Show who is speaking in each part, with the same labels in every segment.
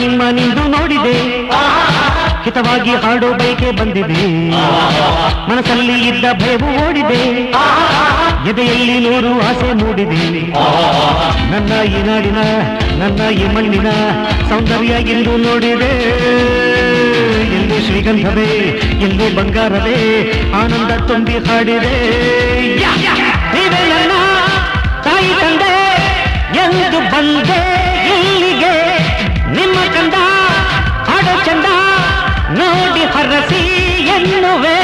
Speaker 1: ನಿಮ್ಮ ನಿಂದು ನೋಡಿದೆ ಹಿತವಾಗಿ ಹಾಡೋ ಬೈಕೆ ಬಂದಿದೆ ಮನಸ್ಸಲ್ಲಿ ಇದ್ದ ಭಯವು ಓಡಿದೆ ಎದೆಯಲ್ಲಿ 100 ಆಸೆ ಮೂಡಿದೆ ನನ್ನ ಈ ನಾಡಿನ ನನ್ನ ಈ ಮಣ್ಣಿನ ಸೌಂದರ್ಯ ಎಂದು ನೋಡಿದೆ ಎಂದು ಶ್ರೀಗಂಧವೇ ಎಂದು ಬಂಗಾರವೇ ಆನಂದ ತುಂಬಿ ಹಾಡಿದೆ ನೀವೇ ನನ್ನ ತಾಯಿ ತಂದೆ ಎಂದು ಬಂದೆ ಇಲ್ಲಿಗೆ ನಿಮ್ಮ ಕಂದ ಹಾಡೋ ಚಂದ ನೋಡಿ ಹರಸಿ ಎನ್ನುವೆ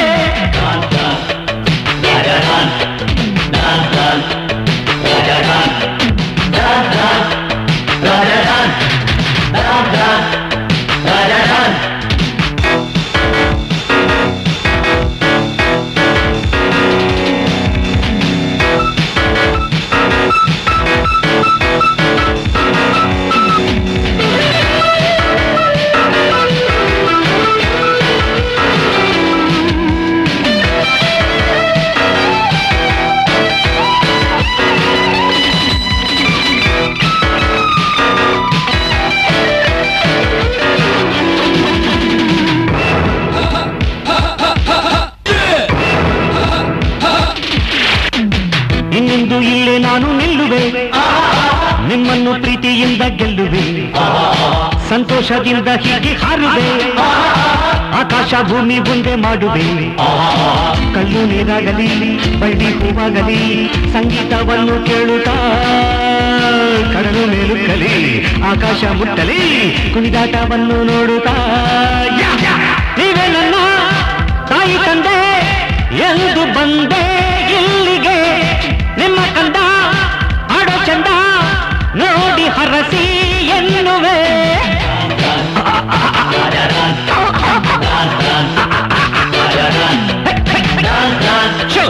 Speaker 1: ಇನ್ನೆಂದು ಇಲ್ಲೇ ನಾನು ನಿಲ್ಲುವೆ ನಿಮ್ಮನ್ನು ಪ್ರೀತಿಯಿಂದ ಗೆಲ್ಲುವೆ ಸಂತೋಷದಿಂದ ಹೀಗೆ ಹಾರುವೆ ಆಕಾಶ ಭೂಮಿ ಮುಂದೆ ಮಾಡುವೆ ಕಲ್ಲು ನೀರಾಗಲಿ ಬಳ್ಳಿ ಹೂವಾಗಲಿ ಸಂಗೀತವನ್ನು ಕೇಳುತ್ತಾ ಕಡಲು ಮೇಲುಕ್ಕಲಿ ಆಕಾಶ ಮುಟ್ಟಲಿ ಕುಣಿದಾಟವನ್ನು ನೋಡುತ್ತಾ ನೀವೇ ನನ್ನ ತಾಯಿ ತಂದೆ ಎಂದು ಬಂದೆ ಇಲ್ಲಿಗೆ ನಿಮ್ಮ ಕಂದ ಆಡೋ ಚಂದ ನೋಡಿ ಹರಸಿ ಎನ್ನುವೆ ಶೋ